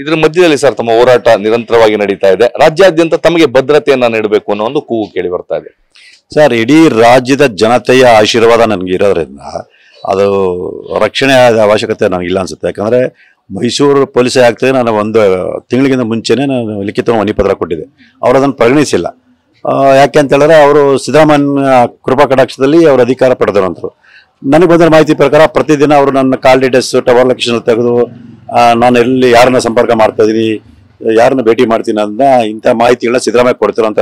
ಇದ್ರ ಮಧ್ಯದಲ್ಲಿ ಸರ್ ತಮ್ಮ ಹೋರಾಟ ನಿರಂತರವಾಗಿ ನಡೀತಾ ಇದೆ. ರಾಜ್ಯಾದ್ಯಂತ ತಮಗೆ ಭದ್ರತೆಯನ್ನ ನೀಡಬೇಕು ಅನ್ನೋ ಒಂದು ಕೂಗು ಕೇಳಿ ಬರ್ತಾ ಇದೆ. ಸರ್, ಇಡೀ ರಾಜ್ಯದ ಜನತೆಯ ಆಶೀರ್ವಾದ ನನಗೆ ಇರೋದ್ರಿಂದ ಅದು ರಕ್ಷಣೆ ಅವಶ್ಯಕತೆ ನನಗಿಲ್ಲ ಅನ್ಸುತ್ತೆ. ಯಾಕಂದರೆ ಮೈಸೂರು ಪೊಲೀಸ್ ಆಗ್ತದೆ, ನಾನು ಒಂದು ತಿಂಗಳಿಗಿಂತ ಮುಂಚೆನೇ ನಾನು ಲಿಖಿತ ಮನವಿ ಪತ್ರ ಕೊಟ್ಟಿದ್ದೆ. ಅವರು ಅದನ್ನು ಪರಿಗಣಿಸಿಲ್ಲ. ಯಾಕೆ ಅಂತ ಹೇಳಿದ್ರೆ ಅವರು ಸಿದ್ದರಾಮಯ್ಯ ಕೃಪಾ ಕಟಾಕ್ಷದಲ್ಲಿ ಅವರು ಅಧಿಕಾರ ಪಡೆದರಂತರು. ನನಗೆ ಬಂದ ಮಾಹಿತಿ ಪ್ರಕಾರ ಪ್ರತಿದಿನ ಅವರು ನನ್ನ ಕಾಲ್ ಡೀಟೇಲ್ಸ್ ಟವರ್ ಲೊಕೇಶನ್ ತೆಗೆದು ನಾನು ಎಲ್ಲಿ ಯಾರನ್ನ ಸಂಪರ್ಕ ಮಾಡ್ತಾ ಇದ್ದೀನಿ, ಯಾರನ್ನ ಭೇಟಿ ಮಾಡ್ತೀನಿ ಅಂತ ಇಂಥ ಮಾಹಿತಿಗಳನ್ನ ಸಿದ್ದರಾಮಯ್ಯ ಕೊಡ್ತಿರೋಂಥ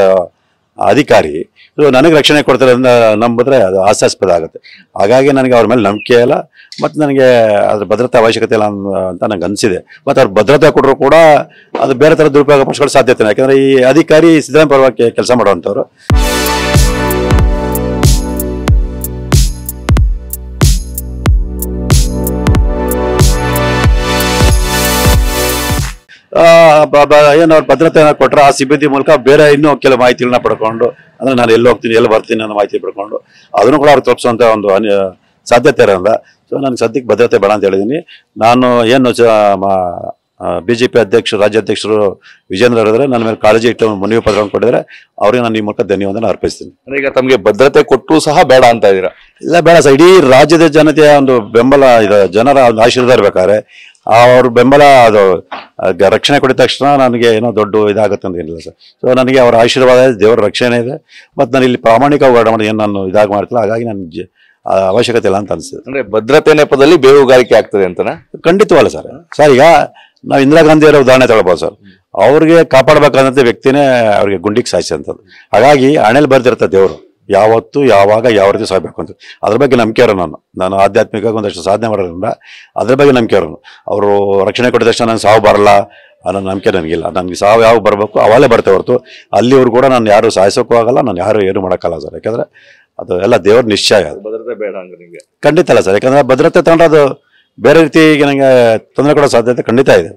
ಅಧಿಕಾರಿ ನನಗೆ ರಕ್ಷಣೆ ಕೊಡ್ತಾರೆ ಅಂತ ನಂಬಿದ್ರೆ ಅದು ಹಾಸ್ಯಾಸ್ಪದ ಆಗುತ್ತೆ. ಹಾಗಾಗಿ ನನಗೆ ಅವ್ರ ಮೇಲೆ ನಂಬಿಕೆ ಇಲ್ಲ ಮತ್ತು ನನಗೆ ಅದ್ರ ಭದ್ರತೆ ಅವಶ್ಯಕತೆ ಇಲ್ಲ ಅಂತ ನನಗೆ ಅನಿಸಿದೆ. ಮತ್ತು ಅವ್ರು ಭದ್ರತೆ ಕೊಟ್ಟರು ಕೂಡ ಅದು ಬೇರೆ ಥರ ದುರುಪಯೋಗ ಪಡಿಸ್ಕೊಳ್ಳೋ ಸಾಧ್ಯತೆ ಇಲ್ಲ. ಯಾಕಂದರೆ ಈ ಅಧಿಕಾರಿ ಸಿದ್ದರಾಮಯ್ಯ ಪರವಾಗಿ ಕೆಲಸ ಮಾಡುವಂಥವ್ರು. ಏನು ಅವ್ರು ಭದ್ರತೆಯನ್ನು ಕೊಟ್ಟರೆ ಆ ಸಿಬ್ಬಂದಿ ಮೂಲಕ ಬೇರೆ ಇನ್ನೂ ಕೆಲವು ಮಾಹಿತಿಗಳನ್ನ ಪಡ್ಕೊಂಡು, ಅಂದರೆ ನಾನು ಎಲ್ಲಿ ಹೋಗ್ತೀನಿ ಎಲ್ಲಿ ಬರ್ತೀನಿ ಅನ್ನೋ ಮಾಹಿತಿ ಪಡ್ಕೊಂಡು ಅದನ್ನು ಕೂಡ ಅವ್ರು ತೋರಿಸುವಂಥ ಒಂದು ಸಾಧ್ಯತೆ ಇರೋಲ್ಲ. ಸೊ ನನಗೆ ಸದ್ಯಕ್ಕೆ ಭದ್ರತೆ ಬೇಡ ಅಂತ ಹೇಳಿದ್ದೀನಿ. ನಾನು ಏನು BJP ರಾಜ್ಯಾಧ್ಯಕ್ಷರು ವಿಜೇಂದ್ರ ಅವರಿದ್ರೆ ನನ್ನ ಮೇಲೆ ಕಾಳಜಿ ಇಟ್ಟು ಮನವಿ ಪತ್ರವನ್ನು ಕೊಟ್ಟಿದ್ದಾರೆ. ಅವರಿಗೆ ನಾನು ಈ ಮೂಲಕ ಧನ್ಯವಾದನ ಅರ್ಪಿಸ್ತೀನಿ. ಈಗ ತಮಗೆ ಭದ್ರತೆ ಕೊಟ್ಟರು ಸಹ ಬೇಡ ಅಂತ ಇದ್ದೀರಾ? ಇಲ್ಲ, ಬೇಡ ಸರ್. ಇಡೀ ರಾಜ್ಯದ ಜನತೆಯ ಒಂದು ಬೆಂಬಲ ಇದೆ, ಜನರ ಒಂದು ಆಶೀರ್ವಾದ ಇರಬೇಕಾದ್ರೆ ಅವ್ರ ಬೆಂಬಲ ಅದು ರಕ್ಷಣೆ ಕೊಡಿದ ತಕ್ಷಣ ನನಗೆ ಏನೋ ದೊಡ್ಡ ಇದಾಗುತ್ತೆ ಅಂತ ಏನಿಲ್ಲ ಸರ್. ಸೊ ನನಗೆ ಅವರ ಆಶೀರ್ವಾದ ಇದೆ, ದೇವರ ರಕ್ಷಣೆ ಇದೆ. ಮತ್ತು ನಾನು ಇಲ್ಲಿ ಪ್ರಾಮಾಣಿಕ ಹೋರಾಟ ಮಾಡಿ ಏನು ನಾನು ಇದಾಗಿ ಮಾಡ್ತಿಲ್ಲ. ಹಾಗಾಗಿ ನನಗೆ ಅವಶ್ಯಕತೆ ಇಲ್ಲ ಅಂತ ಅನಿಸ್ತದೆ. ಅಂದರೆ ಭದ್ರತೆ ನೆಪದಲ್ಲಿ ಬೇಹುಗಾರಿಕೆ ಆಗ್ತದೆ ಅಂತನಾ? ಖಂಡಿತವಲ್ಲ ಸರ್. ಸರ್, ಈಗ ನಾವು ಇಂದಿರಾ ಗಾಂಧಿ ಅವರ ಉದಾಹರಣೆ ತಗೊಳ್ಬೋದು ಸರ್. ಅವ್ರಿಗೆ ಕಾಪಾಡಬೇಕಾದಂಥ ವ್ಯಕ್ತಿನೇ ಅವ್ರಿಗೆ ಗುಂಡಿಗೆ ಸಾಯಿಸಂಥದ್ದು. ಹಾಗಾಗಿ ಹಣೆಯಲ್ಲಿ ಬರ್ದಿರ್ತ ದೇವರು ಯಾವತ್ತು ಯಾವಾಗ ಯಾವ ರೀತಿ ಸಾಯ್ಬೇಕು ಅಂತ ಅದ್ರ ಬಗ್ಗೆ ನಂಬಿಕೆ ಇರೋ ನಾನು ಆಧ್ಯಾತ್ಮಿಕವಾಗಿ ಒಂದಷ್ಟು ಸಾಧನೆ ಮಾಡೋದ್ರಿಂದ ಅದ್ರ ಬಗ್ಗೆ ನಂಬಿಕೆ ಇರೋನು. ಅವರು ರಕ್ಷಣೆ ಕೊಟ್ಟಿದ ತಕ್ಷಣ ನಾನು ಸಾವು ಬರಲ್ಲ ಅನ್ನೋ ನಂಬಿಕೆ ನನಗಿಲ್ಲ. ನನಗೆ ಸಾವು ಯಾವಾಗ ಬರಬೇಕು ಅವಾಗಲೇ ಬರ್ತೇ ಹೊರತು ಅಲ್ಲಿವ್ರು ಕೂಡ ನಾನು ಯಾರು ಸಾಯಿಸೋಕ್ಕೂ ಆಗಲ್ಲ, ನಾನು ಯಾರು ಏನು ಮಾಡೋಕ್ಕಲ್ಲ ಸರ್. ಯಾಕಂದರೆ ಅದು ಎಲ್ಲ ದೇವ್ರ ನಿಶ್ಚಯ. ಭದ್ರತೆ ಬೇಡ ಅಂದ್ರೆ ನಿಮಗೆ? ಖಂಡಿತ ಅಲ್ಲ ಸರ್. ಯಾಕಂದರೆ ಭದ್ರತೆ ತಗೊಂಡ್ರೆ ಅದು ಬೇರೆ ರೀತಿಗೆ ನನಗೆ ತೊಂದರೆ ಕೊಡೋ ಸಾಧ್ಯತೆ ಖಂಡಿತ ಇದೆ.